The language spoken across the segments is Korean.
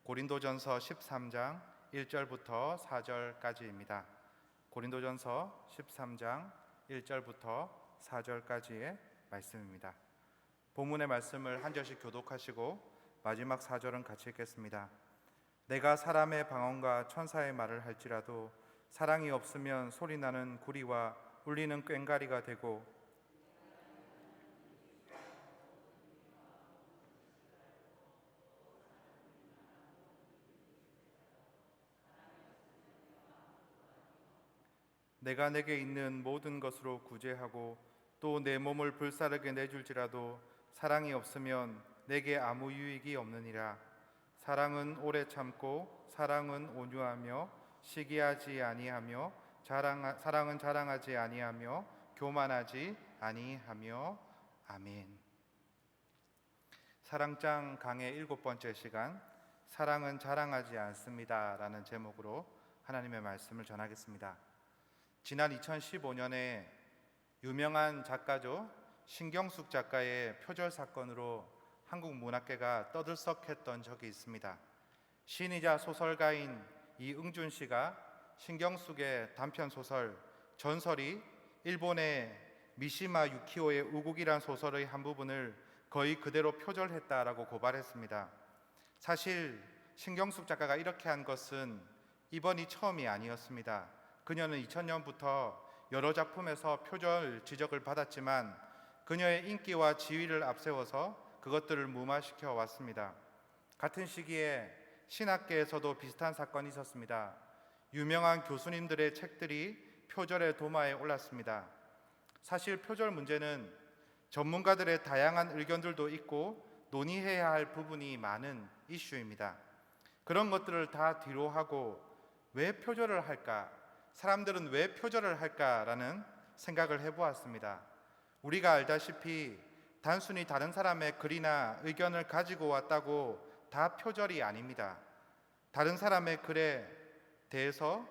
고린도전서 13장 1절부터 4절까지입니다. 고린도전서 13장 1절부터 4절까지의 말씀입니다. 본문의 말씀을 한 절씩 교독하시고 마지막 4절은 같이 읽겠습니다. 내가 사람의 방언과 천사의 말을 할지라도 사랑이 없으면 소리나는 구리와 울리는 꽹과리가 되고 내가 내게 있는 모든 것으로 구제하고 또 내 몸을 불사르게 내줄지라도 사랑이 없으면 내게 아무 유익이 없느니라. 사랑은 오래 참고 사랑은 온유하며 시기하지 아니하며 사랑은 자랑하지 아니하며 교만하지 아니하며. 아멘. 사랑장 강의 7번째 시간, 사랑은 자랑하지 않습니다 라는 제목으로 하나님의 말씀을 전하겠습니다. 지난 2015년에 유명한 작가죠, 신경숙 작가의 표절 사건으로 한국 문학계가 떠들썩했던 적이 있습니다. 시인이자 소설가인 이응준 씨가 신경숙의 단편 소설 전설이 일본의 미시마 유키오의 우국이란 소설의 한 부분을 거의 그대로 표절했다라고 고발했습니다. 사실 신경숙 작가가 이렇게 한 것은 이번이 처음이 아니었습니다. 그녀는 2000년부터 여러 작품에서 표절 지적을 받았지만 그녀의 인기와 지위를 앞세워서 그것들을 무마시켜 왔습니다. 같은 시기에 신학계에서도 비슷한 사건이 있었습니다. 유명한 교수님들의 책들이 표절의 도마에 올랐습니다. 사실 표절 문제는 전문가들의 다양한 의견들도 있고 논의해야 할 부분이 많은 이슈입니다. 그런 것들을 다 뒤로 하고 왜 표절을 할까? 사람들은 왜 표절을 할까라는 생각을 해보았습니다. 우리가 알다시피 단순히 다른 사람의 글이나 의견을 가지고 왔다고 다 표절이 아닙니다. 다른 사람의 글에 대해서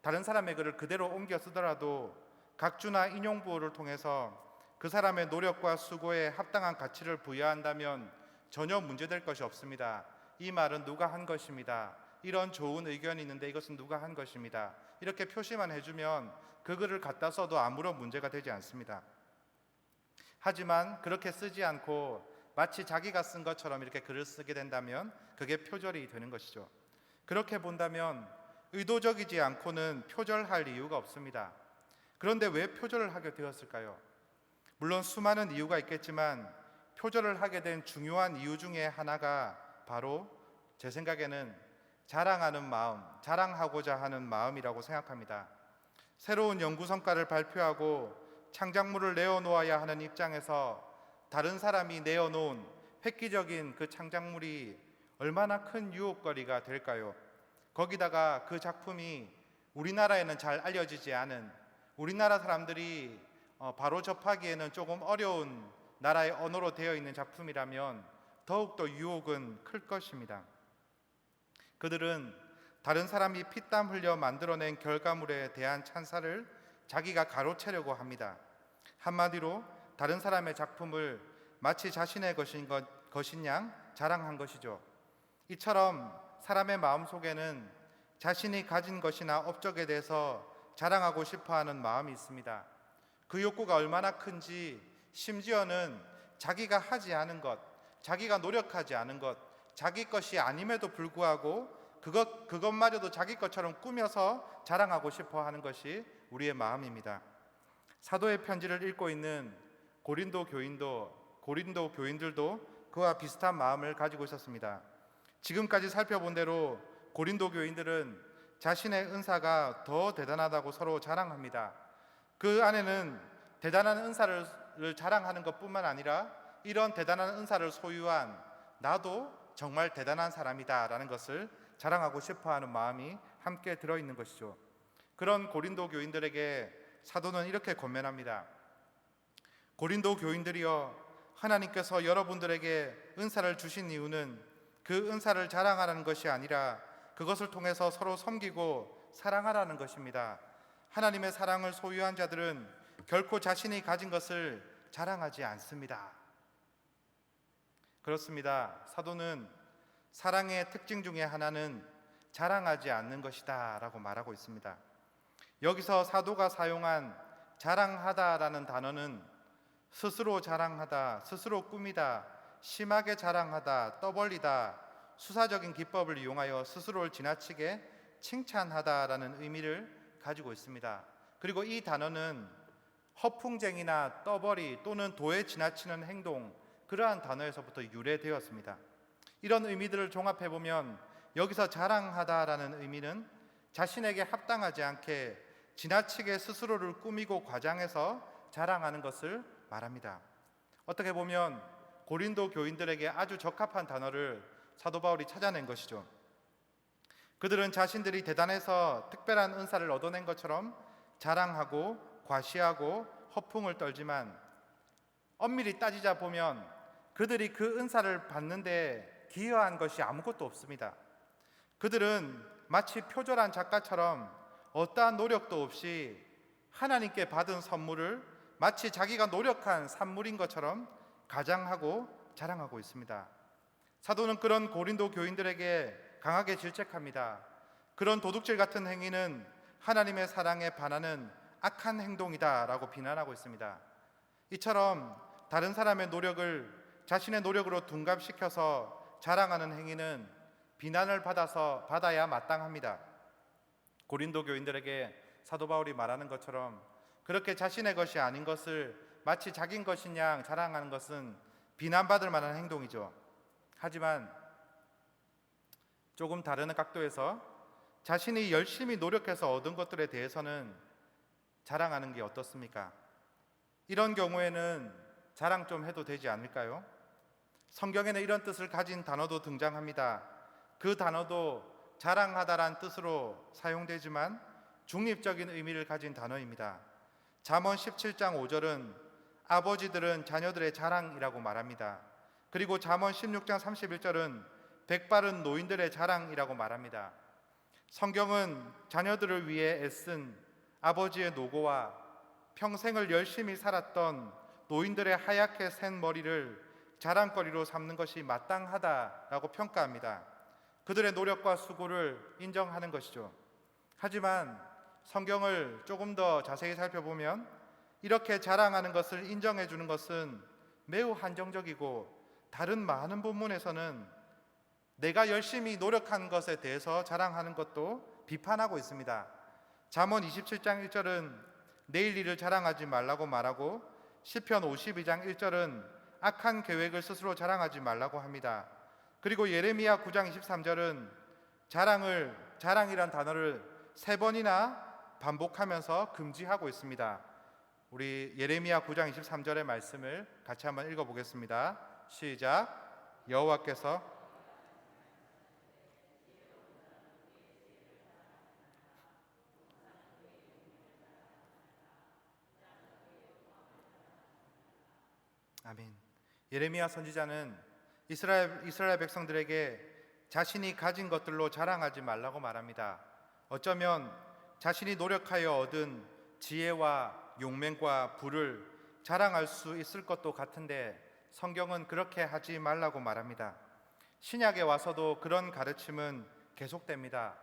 다른 사람의 글을 그대로 옮겨 쓰더라도 각주나 인용부호를 통해서 그 사람의 노력과 수고에 합당한 가치를 부여한다면 전혀 문제될 것이 없습니다. 이 말은 누가 한 것입니다. 이런 좋은 의견이 있는데 이것은 누가 한 것입니다. 이렇게 표시만 해주면 그 글을 갖다 써도 아무런 문제가 되지 않습니다. 하지만 그렇게 쓰지 않고 마치 자기가 쓴 것처럼 이렇게 글을 쓰게 된다면 그게 표절이 되는 것이죠. 그렇게 본다면 의도적이지 않고는 표절할 이유가 없습니다. 그런데 왜 표절을 하게 되었을까요? 물론 수많은 이유가 있겠지만 표절을 하게 된 중요한 이유 중에 하나가 바로 제 생각에는 자랑하는 마음, 자랑하고자 하는 마음이라고 생각합니다. 새로운 연구 성과를 발표하고 창작물을 내어놓아야 하는 입장에서 다른 사람이 내어놓은 획기적인 그 창작물이 얼마나 큰 유혹거리가 될까요? 거기다가 그 작품이 우리나라에는 잘 알려지지 않은, 우리나라 사람들이 바로 접하기에는 조금 어려운 나라의 언어로 되어 있는 작품이라면 더욱더 유혹은 클 것입니다. 그들은 다른 사람이 피땀 흘려 만들어낸 결과물에 대한 찬사를 자기가 가로채려고 합니다. 한마디로 다른 사람의 작품을 마치 자신의 것인 양 자랑한 것이죠. 이처럼 사람의 마음속에는 자신이 가진 것이나 업적에 대해서 자랑하고 싶어하는 마음이 있습니다. 그 욕구가 얼마나 큰지 심지어는 자기가 하지 않은 것, 자기가 노력하지 않은 것, 자기 것이 아님에도 불구하고 그것마저도 자기 것처럼 꾸며서 자랑하고 싶어 하는 것이 우리의 마음입니다. 사도의 편지를 읽고 있는 고린도 교인들도 그와 비슷한 마음을 가지고 있었습니다. 지금까지 살펴본 대로 고린도 교인들은 자신의 은사가 더 대단하다고 서로 자랑합니다. 그 안에는 대단한 은사를 자랑하는 것뿐만 아니라 이런 대단한 은사를 소유한 나도 정말 대단한 사람이다 라는 것을 자랑하고 싶어하는 마음이 함께 들어있는 것이죠. 그런 고린도 교인들에게 사도는 이렇게 권면합니다. 고린도 교인들이여, 하나님께서 여러분들에게 은사를 주신 이유는 그 은사를 자랑하라는 것이 아니라 그것을 통해서 서로 섬기고 사랑하라는 것입니다. 하나님의 사랑을 소유한 자들은 결코 자신이 가진 것을 자랑하지 않습니다. 그렇습니다. 사도는 사랑의 특징 중에 하나는 자랑하지 않는 것이다 라고 말하고 있습니다. 여기서 사도가 사용한 자랑하다라는 단어는 스스로 자랑하다, 스스로 꾸미다, 심하게 자랑하다, 떠벌리다, 수사적인 기법을 이용하여 스스로를 지나치게 칭찬하다라는 의미를 가지고 있습니다. 그리고 이 단어는 허풍쟁이나 떠벌이 또는 도에 지나치는 행동, 그러한 단어에서부터 유래되었습니다. 이런 의미들을 종합해 보면 여기서 자랑하다라는 의미는 자신에게 합당하지 않게 지나치게 스스로를 꾸미고 과장해서 자랑하는 것을 말합니다. 어떻게 보면 고린도 교인들에게 아주 적합한 단어를 사도 바울이 찾아낸 것이죠. 그들은 자신들이 대단해서 특별한 은사를 얻어낸 것처럼 자랑하고 과시하고 허풍을 떨지만 엄밀히 따지자 보면 그들이 그 은사를 받는데 기여한 것이 아무것도 없습니다. 그들은 마치 표절한 작가처럼 어떠한 노력도 없이 하나님께 받은 선물을 마치 자기가 노력한 산물인 것처럼 가장하고 자랑하고 있습니다. 사도는 그런 고린도 교인들에게 강하게 질책합니다. 그런 도둑질 같은 행위는 하나님의 사랑에 반하는 악한 행동이다 라고 비난하고 있습니다. 이처럼 다른 사람의 노력을 자신의 노력으로 둔갑시켜서 자랑하는 행위는 비난을 받아야 마땅합니다. 고린도 교인들에게 사도 바울이 말하는 것처럼 그렇게 자신의 것이 아닌 것을 마치 자기인 것인 양 자랑하는 것은 비난받을 만한 행동이죠. 하지만 조금 다른 각도에서 자신이 열심히 노력해서 얻은 것들에 대해서는 자랑하는 게 어떻습니까? 이런 경우에는 자랑 좀 해도 되지 않을까요? 성경에는 이런 뜻을 가진 단어도 등장합니다. 그 단어도 자랑하다란 뜻으로 사용되지만 중립적인 의미를 가진 단어입니다. 잠언 17장 5절은 아버지들은 자녀들의 자랑이라고 말합니다. 그리고 잠언 16장 31절은 백발은 노인들의 자랑이라고 말합니다. 성경은 자녀들을 위해 애쓴 아버지의 노고와 평생을 열심히 살았던 노인들의 하얗게 센 머리를 자랑거리로 삼는 것이 마땅하다라고 평가합니다. 그들의 노력과 수고를 인정하는 것이죠. 하지만 성경을 조금 더 자세히 살펴보면 이렇게 자랑하는 것을 인정해 주는 것은 매우 한정적이고 다른 많은 본문에서는 내가 열심히 노력한 것에 대해서 자랑하는 것도 비판하고 있습니다. 잠언 27장 1절은 내일 일을 자랑하지 말라고 말하고 시편 52장 1절은 악한 계획을 스스로 자랑하지 말라고 합니다. 그리고 예레미야 9장 23절은 자랑이란 단어를 3번이나 반복하면서 금지하고 있습니다. 우리 예레미야 9장 23절의 말씀을 같이 한번 읽어보겠습니다. 시작. 여호와께서 아멘. 예레미야 선지자는 이스라엘 백성들에게 자신이 가진 것들로 자랑하지 말라고 말합니다. 어쩌면 자신이 노력하여 얻은 지혜와 용맹과 부를 자랑할 수 있을 것도 같은데 성경은 그렇게 하지 말라고 말합니다. 신약에 와서도 그런 가르침은 계속됩니다.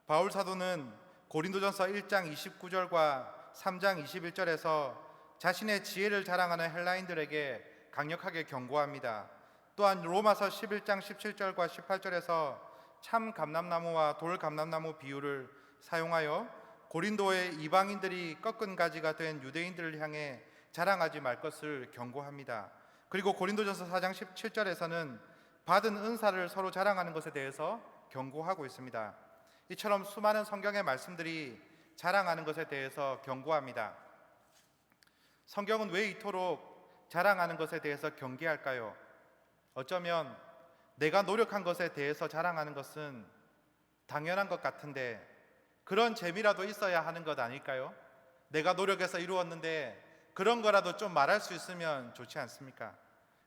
바울 사도는 고린도전서 1장 29절과 3장 21절에서 자신의 지혜를 자랑하는 헬라인들에게 강력하게 경고합니다. 또한 로마서 11장 17절과 18절에서 참 감람나무와 돌 감람나무 비유를 사용하여 고린도의 이방인들이 꺾은 가지가 된 유대인들을 향해 자랑하지 말 것을 경고합니다. 그리고 고린도전서 4장 17절에서는 받은 은사를 서로 자랑하는 것에 대해서 경고하고 있습니다. 이처럼 수많은 성경의 말씀들이 자랑하는 것에 대해서 경고합니다. 성경은 왜 이토록 자랑하는 것에 대해서 경계할까요? 어쩌면 내가 노력한 것에 대해서 자랑하는 것은 당연한 것 같은데 그런 재미라도 있어야 하는 것 아닐까요? 내가 노력해서 이루었는데 그런 거라도 좀 말할 수 있으면 좋지 않습니까?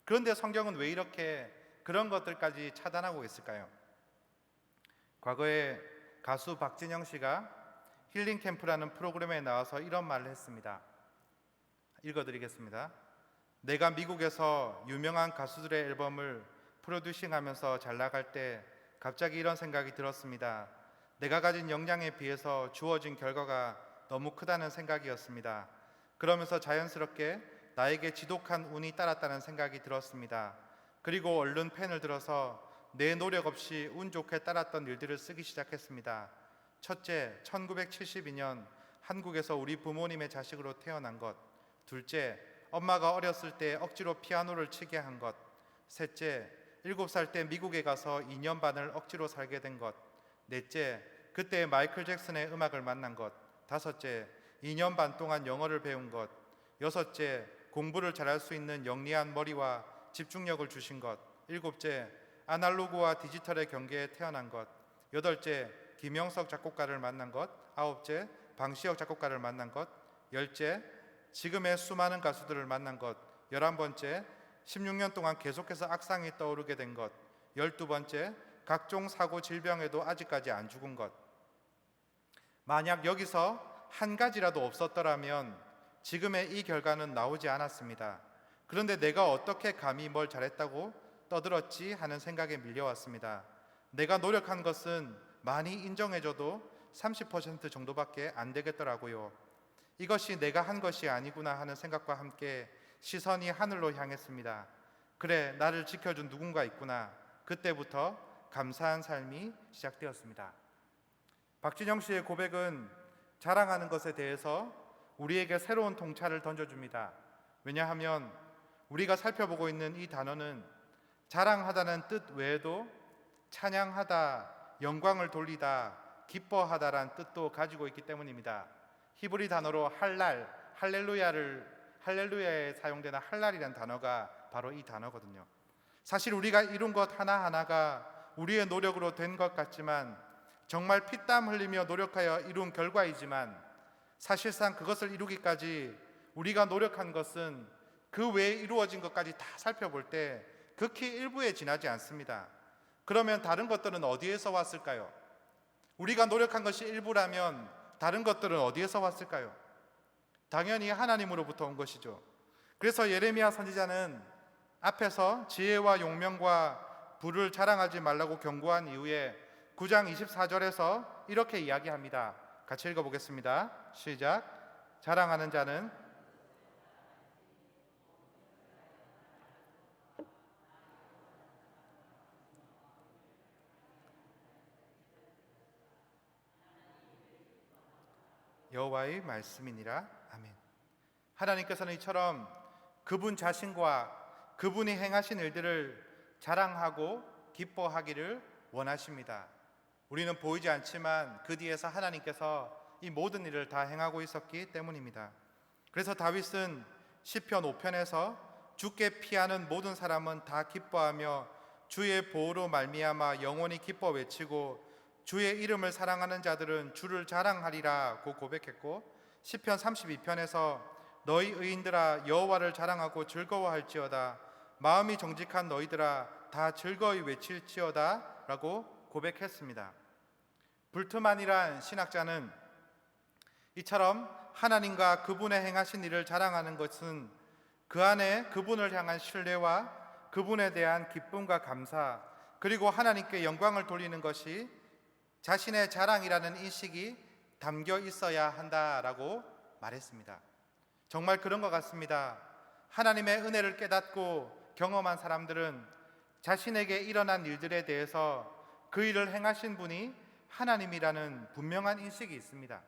그런데 성경은 왜 이렇게 그런 것들까지 차단하고 있을까요? 과거에 가수 박진영 씨가 힐링 캠프라는 프로그램에 나와서 이런 말을 했습니다. 읽어드리겠습니다. 내가 미국에서 유명한 가수들의 앨범을 프로듀싱 하면서 잘 나갈 때 갑자기 이런 생각이 들었습니다. 내가 가진 역량에 비해서 주어진 결과가 너무 크다는 생각이었습니다. 그러면서 자연스럽게 나에게 지독한 운이 따랐다는 생각이 들었습니다. 그리고 얼른 펜을 들어서 내 노력 없이 운 좋게 따랐던 일들을 쓰기 시작했습니다. 첫째, 1972년 한국에서 우리 부모님의 자식으로 태어난 것. 둘째, 엄마가 어렸을 때 억지로 피아노를 치게 한 것. 셋째, 7살 때 미국에 가서 2년 반을 억지로 살게 된 것. 넷째, 그때 마이클 잭슨의 음악을 만난 것. 다섯째, 2년 반 동안 영어를 배운 것. 여섯째, 공부를 잘할 수 있는 영리한 머리와 집중력을 주신 것. 일곱째, 아날로그와 디지털의 경계에 태어난 것. 여덟째, 김영석 작곡가를 만난 것. 아홉째, 방시혁 작곡가를 만난 것. 열째, 지금의 수많은 가수들을 만난 것. 11번째, 16년 동안 계속해서 악상이 떠오르게 된 것. 12번째, 각종 사고 질병에도 아직까지 안 죽은 것. 만약 여기서 한 가지라도 없었더라면 지금의 이 결과는 나오지 않았습니다. 그런데 내가 어떻게 감히 뭘 잘했다고 떠들었지 하는 생각에 밀려왔습니다. 내가 노력한 것은 많이 인정해줘도 30% 정도밖에 안 되겠더라고요. 이것이 내가 한 것이 아니구나 하는 생각과 함께 시선이 하늘로 향했습니다. 그래, 나를 지켜준 누군가 있구나. 그때부터 감사한 삶이 시작되었습니다. 박진영 씨의 고백은 자랑하는 것에 대해서 우리에게 새로운 통찰을 던져줍니다. 왜냐하면 우리가 살펴보고 있는 이 단어는 자랑하다는 뜻 외에도 찬양하다, 영광을 돌리다, 기뻐하다란 뜻도 가지고 있기 때문입니다. 히브리 단어로 할랄, 할렐루야에 사용되는 할랄이라는 단어가 바로 이 단어거든요. 사실 우리가 이룬 것 하나하나가 우리의 노력으로 된 것 같지만, 정말 피땀 흘리며 노력하여 이룬 결과이지만, 사실상 그것을 이루기까지 우리가 노력한 것은 그 외에 이루어진 것까지 다 살펴볼 때 극히 일부에 지나지 않습니다. 그러면 다른 것들은 어디에서 왔을까요? 우리가 노력한 것이 일부라면 다른 것들은 어디에서 왔을까요? 당연히 하나님으로부터 온 것이죠. 그래서 예레미야 선지자는 앞에서 지혜와 용명과 부를 자랑하지 말라고 경고한 이후에 9장 24절에서 이렇게 이야기합니다. 같이 읽어보겠습니다. 시작. 자랑하는 자는 여호와의 말씀이니라. 아멘. 하나님께서는 이처럼 그분 자신과 그분이 행하신 일들을 자랑하고 기뻐하기를 원하십니다. 우리는 보이지 않지만 그 뒤에서 하나님께서 이 모든 일을 다 행하고 있었기 때문입니다. 그래서 다윗은 시편 5편에서 주께 피하는 모든 사람은 다 기뻐하며 주의 보호로 말미암아 영원히 기뻐 외치고 주의 이름을 사랑하는 자들은 주를 자랑하리라고 고백했고, 시편 32편에서 너희 의인들아 여호와를 자랑하고 즐거워할지어다, 마음이 정직한 너희들아 다 즐거이 외칠지어다 라고 고백했습니다. 불트만이란 신학자는 이처럼 하나님과 그분의 행하신 일을 자랑하는 것은 그 안에 그분을 향한 신뢰와 그분에 대한 기쁨과 감사, 그리고 하나님께 영광을 돌리는 것이 자신의 자랑이라는 인식이 담겨 있어야 한다라고 말했습니다. 정말 그런 것 같습니다. 하나님의 은혜를 깨닫고 경험한 사람들은 자신에게 일어난 일들에 대해서 그 일을 행하신 분이 하나님이라는 분명한 인식이 있습니다.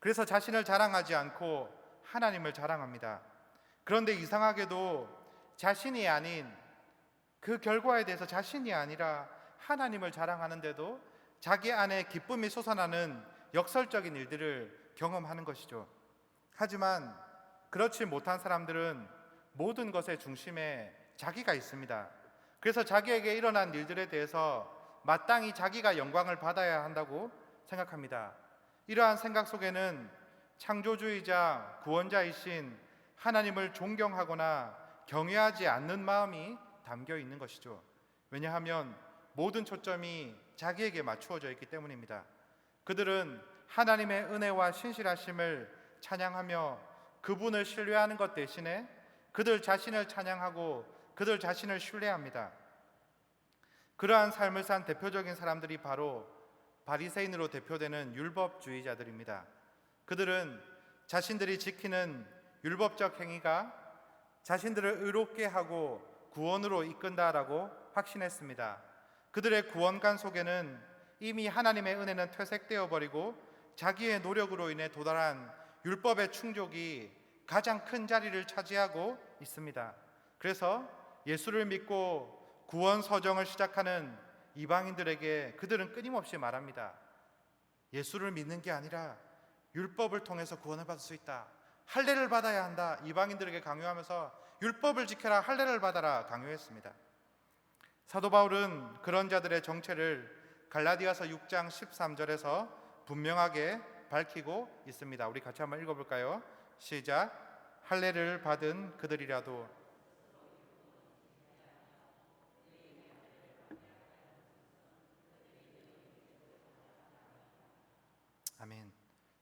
그래서 자신을 자랑하지 않고 하나님을 자랑합니다. 그런데 이상하게도 자신이 아닌 그 결과에 대해서 자신이 아니라 하나님을 자랑하는데도 자기 안에 기쁨이 솟아나는 역설적인 일들을 경험하는 것이죠. 하지만 그렇지 못한 사람들은 모든 것의 중심에 자기가 있습니다. 그래서 자기에게 일어난 일들에 대해서 마땅히 자기가 영광을 받아야 한다고 생각합니다. 이러한 생각 속에는 창조주의자, 구원자이신 하나님을 존경하거나 경외하지 않는 마음이 담겨 있는 것이죠. 왜냐하면 모든 초점이 자기에게 맞추어져 있기 때문입니다. 그들은 하나님의 은혜와 신실하심을 찬양하며 그분을 신뢰하는 것 대신에 그들 자신을 찬양하고 그들 자신을 신뢰합니다. 그러한 삶을 산 대표적인 사람들이 바로 바리새인으로 대표되는 율법주의자들입니다. 그들은 자신들이 지키는 율법적 행위가 자신들을 의롭게 하고 구원으로 이끈다라고 확신했습니다. 그들의 구원관 속에는 이미 하나님의 은혜는 퇴색되어 버리고 자기의 노력으로 인해 도달한 율법의 충족이 가장 큰 자리를 차지하고 있습니다. 그래서 예수를 믿고 구원 서정을 시작하는 이방인들에게 그들은 끊임없이 말합니다. 예수를 믿는 게 아니라 율법을 통해서 구원을 받을 수 있다. 할례를 받아야 한다. 이방인들에게 강요하면서 율법을 지켜라, 할례를 받아라 강요했습니다. 사도 바울은 그런 자들의 정체를 갈라디아서 6장 13절에서 분명하게 밝히고 있습니다. 우리 같이 한번 읽어볼까요? 시작. 할례를 받은 그들이라도 아멘.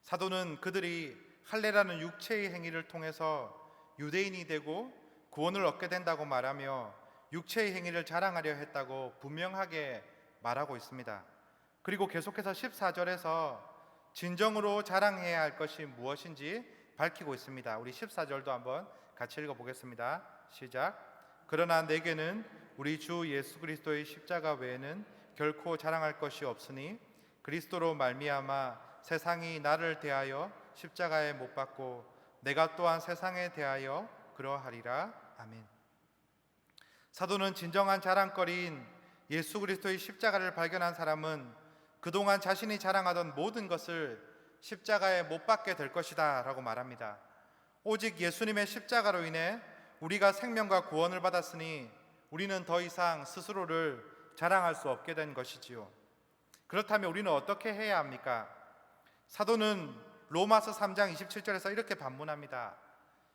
사도는 그들이 할례라는 육체의 행위를 통해서 유대인이 되고 구원을 얻게 된다고 말하며 육체의 행위를 자랑하려 했다고 분명하게 말하고 있습니다. 그리고 계속해서 14절에서 진정으로 자랑해야 할 것이 무엇인지 밝히고 있습니다. 우리 14절도 한번 같이 읽어보겠습니다. 시작. 그러나 내게는 우리 주 예수 그리스도의 십자가 외에는 결코 자랑할 것이 없으니 그리스도로 말미암아 세상이 나를 대하여 십자가에 못 박고 내가 또한 세상에 대하여 그러하리라. 아멘. 사도는 진정한 자랑거리인 예수 그리스도의 십자가를 발견한 사람은 그동안 자신이 자랑하던 모든 것을 십자가에 못 박게 될 것이다 라고 말합니다. 오직 예수님의 십자가로 인해 우리가 생명과 구원을 받았으니 우리는 더 이상 스스로를 자랑할 수 없게 된 것이지요. 그렇다면 우리는 어떻게 해야 합니까? 사도는 로마서 3장 27절에서 이렇게 반문합니다.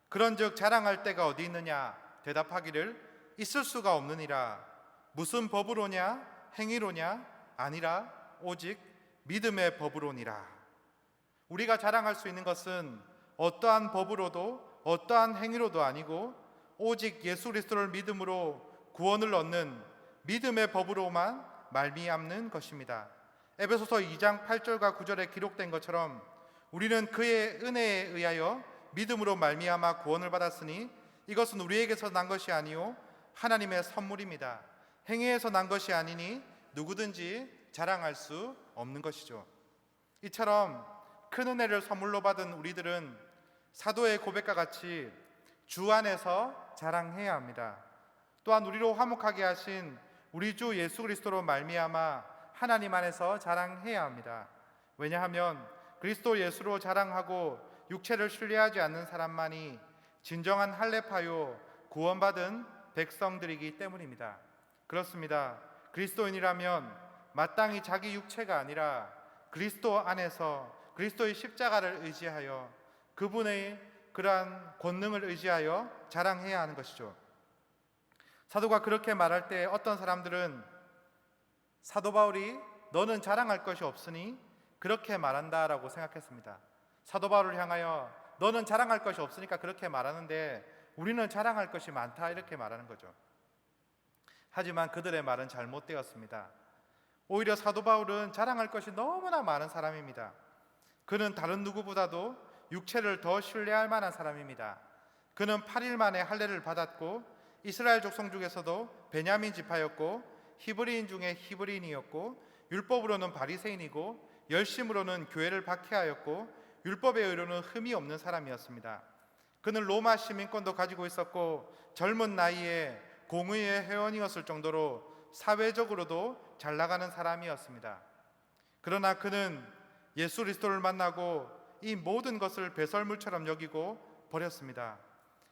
그런즉 자랑할 때가 어디 있느냐? 대답하기를 있을 수가 없느니라. 무슨 법으로냐? 행위로냐? 아니라 오직 믿음의 법으로니라. 우리가 자랑할 수 있는 것은 어떠한 법으로도 어떠한 행위로도 아니고 오직 예수 그리스도를 믿음으로 구원을 얻는 믿음의 법으로만 말미암는 것입니다. 에베소서 2장 8절과 9절에 기록된 것처럼 우리는 그의 은혜에 의하여 믿음으로 말미암아 구원을 받았으니 이것은 우리에게서 난 것이 아니요 하나님의 선물입니다. 행위에서 난 것이 아니니 누구든지 자랑할 수 없는 것이죠. 이처럼 큰 은혜를 선물로 받은 우리들은 사도의 고백과 같이 주 안에서 자랑해야 합니다. 또한 우리로 화목하게 하신 우리 주 예수 그리스도로 말미암아 하나님 안에서 자랑해야 합니다. 왜냐하면 그리스도 예수로 자랑하고 육체를 신뢰하지 않는 사람만이 진정한 할례파요 구원받은 백성들이기 때문입니다. 그렇습니다. 그리스도인이라면 마땅히 자기 육체가 아니라 그리스도 안에서 그리스도의 십자가를 의지하여 그분의 그러한 권능을 의지하여 자랑해야 하는 것이죠. 사도가 그렇게 말할 때 어떤 사람들은 사도 바울이 너는 자랑할 것이 없으니 그렇게 말한다라고 생각했습니다. 사도 바울을 향하여 너는 자랑할 것이 없으니까 그렇게 말하는데 우리는 자랑할 것이 많다 이렇게 말하는 거죠. 하지만 그들의 말은 잘못되었습니다. 오히려 사도 바울은 자랑할 것이 너무나 많은 사람입니다. 그는 다른 누구보다도 육체를 더 신뢰할 만한 사람입니다. 그는 8일 만에 할례를 받았고 이스라엘 족속 중에서도 베냐민 지파였고 히브리인 중에 히브리인이었고 율법으로는 바리새인이고 열심으로는 교회를 박해하였고 율법의 의로는 흠이 없는 사람이었습니다. 그는 로마 시민권도 가지고 있었고 젊은 나이에 공의회 회원이었을 정도로 사회적으로도 잘 나가는 사람이었습니다. 그러나 그는 예수 그리스도를 만나고 이 모든 것을 배설물처럼 여기고 버렸습니다.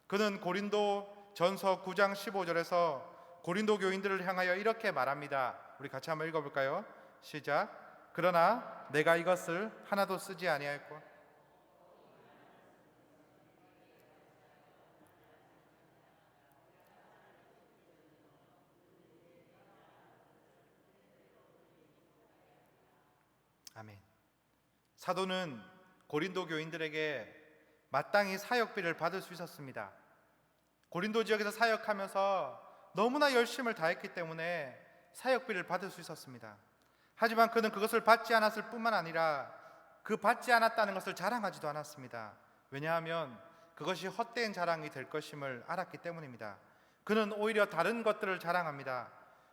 그는 고린도 전서 9장 15절에서 고린도 교인들을 향하여 이렇게 말합니다. 우리 같이 한번 읽어볼까요? 시작. 그러나 내가 이것을 하나도 쓰지 아니하였고 아멘. 사도는 고린도 교인들에게 마땅히 사역비를 받을 수 있었습니다. 고린도 지역에서 사역하면서 너무나 열심을 다했기 때문에 사역비를 받을 수 있었습니다. 하지만 그는 그것을 받지 않았을 뿐만 아니라 그 받지 않았다는 것을 자랑하지도 않았습니다. 왜냐하면 그것이 헛된 자랑이 될 것임을 알았기 때문입니다. 그는 오히려 다른 것들을 자랑합니다.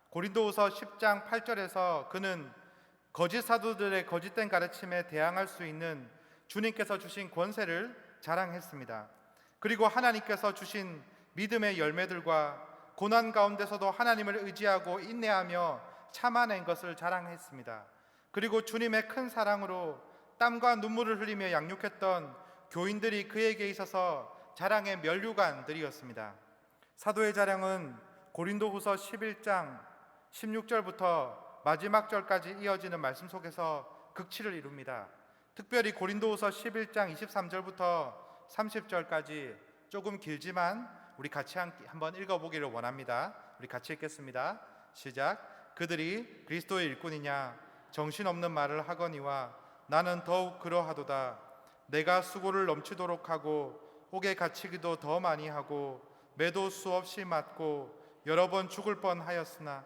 고린도후서 10장 8절에서 그는 거짓 사도들의 거짓된 가르침에 대항할 수 있는 주님께서 주신 권세를 자랑했습니다. 그리고 하나님께서 주신 믿음의 열매들과 고난 가운데서도 하나님을 의지하고 인내하며 참아낸 것을 자랑했습니다. 그리고 주님의 큰 사랑으로 땀과 눈물을 흘리며 양육했던 교인들이 그에게 있어서 자랑의 면류관들이었습니다. 사도의 자랑은 고린도후서 11장 16절부터 마지막 절까지 이어지는 말씀 속에서 극치를 이룹니다. 특별히 고린도후서 11장 23절부터 30절까지 조금 길지만 우리 같이 한번 읽어보기를 원합니다. 우리 같이 읽겠습니다. 시작. 그들이 그리스도의 일꾼이냐 정신없는 말을 하거니와 나는 더욱 그러하도다. 내가 수고를 넘치도록 하고 옥에 갇히기도 더 많이 하고 매도 수없이 맞고 여러 번 죽을 뻔하였으나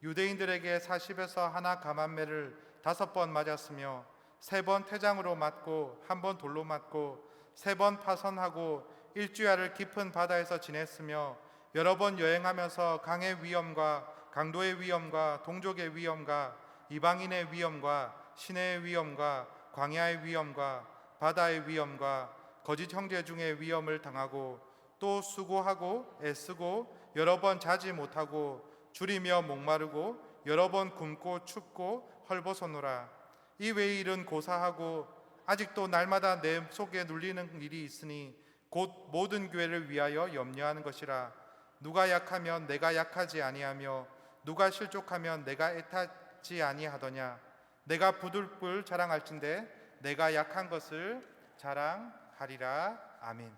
유대인들에게 40에서 하나 감한매를 5번 맞았으며 3번 태장으로 맞고 1번 돌로 맞고 3번 파선하고 일주야를 깊은 바다에서 지냈으며 여러 번 여행하면서 강의 위험과 강도의 위험과 동족의 위험과 이방인의 위험과 시내의 위험과 광야의 위험과 바다의 위험과 거짓 형제 중의 위험을 당하고 또 수고하고 애쓰고 여러 번 자지 못하고 줄이며 목마르고 여러 번 굶고 춥고 헐벗어노라. 이 외의 일은 고사하고 아직도 날마다 내 속에 눌리는 일이 있으니 곧 모든 교회를 위하여 염려하는 것이라. 누가 약하면 내가 약하지 아니하며 누가 실족하면 내가 애타지 아니하더냐. 내가 부들불 자랑할진대 내가 약한 것을 자랑하리라. 아멘.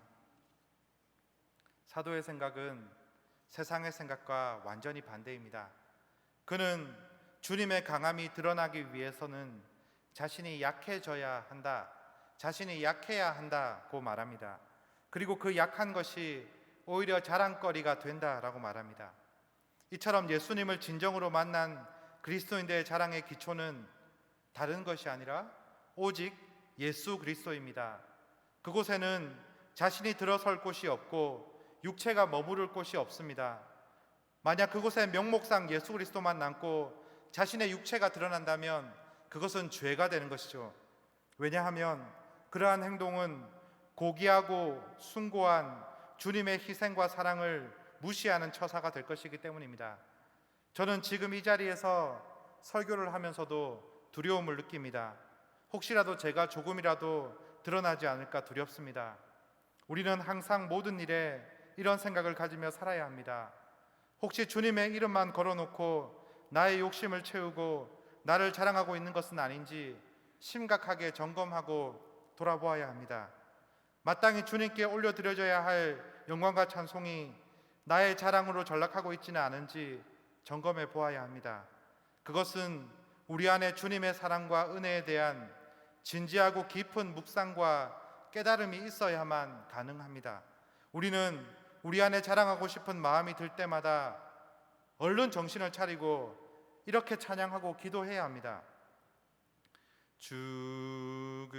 사도의 생각은 세상의 생각과 완전히 반대입니다. 그는 주님의 강함이 드러나기 위해서는 자신이 약해져야 한다, 자신이 약해야 한다고 말합니다. 그리고 그 약한 것이 오히려 자랑거리가 된다라고 말합니다. 이처럼 예수님을 진정으로 만난 그리스도인들의 자랑의 기초는 다른 것이 아니라 오직 예수 그리스도입니다. 그곳에는 자신이 들어설 곳이 없고 육체가 머무를 곳이 없습니다. 만약 그곳에 명목상 예수 그리스도만 남고 자신의 육체가 드러난다면 그것은 죄가 되는 것이죠. 왜냐하면 그러한 행동은 고귀하고 숭고한 주님의 희생과 사랑을 무시하는 처사가 될 것이기 때문입니다. 저는 지금 이 자리에서 설교를 하면서도 두려움을 느낍니다. 혹시라도 제가 조금이라도 드러나지 않을까 두렵습니다. 우리는 항상 모든 일에 이런 생각을 가지며 살아야 합니다. 혹시 주님의 이름만 걸어놓고 나의 욕심을 채우고 나를 자랑하고 있는 것은 아닌지 심각하게 점검하고 돌아보아야 합니다. 마땅히 주님께 올려드려져야 할 영광과 찬송이 나의 자랑으로 전락하고 있지는 않은지 점검해 보아야 합니다. 그것은 우리 안에 주님의 사랑과 은혜에 대한 진지하고 깊은 묵상과 깨달음이 있어야만 가능합니다. 우리는 우리 안에 자랑하고 싶은 마음이 들 때마다 얼른 정신을 차리고 이렇게 찬양하고 기도해야 합니다. 죽으신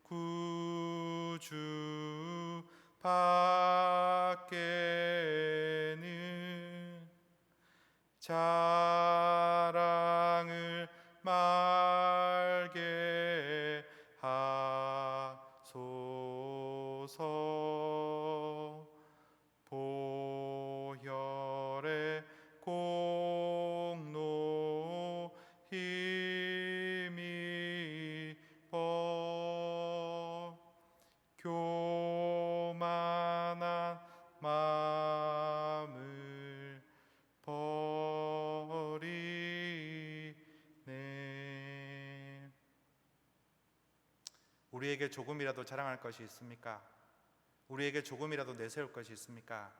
구주 밖에는 자랑을 말게 하소서. 보혈의 공로 힘입어 교만한 마음을 버리네. 우리에게 조금이라도 자랑할 것이 있습니까? 우리에게 조금이라도 내세울 것이 있습니까?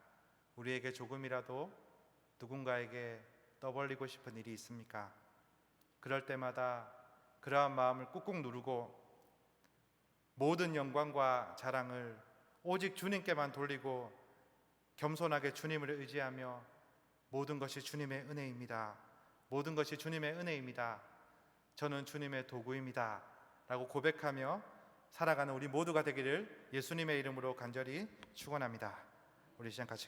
우리에게 조금이라도 누군가에게 떠벌리고 싶은 일이 있습니까? 그럴 때마다 그러한 마음을 꾹꾹 누르고 모든 영광과 자랑을 오직 주님께만 돌리고 겸손하게 주님을 의지하며 모든 것이 주님의 은혜입니다. 모든 것이 주님의 은혜입니다. 저는 주님의 도구입니다. 라고 고백하며 살아가는 우리 모두가 되기를 예수님의 이름으로 간절히 축원합니다. 우리 시간 같이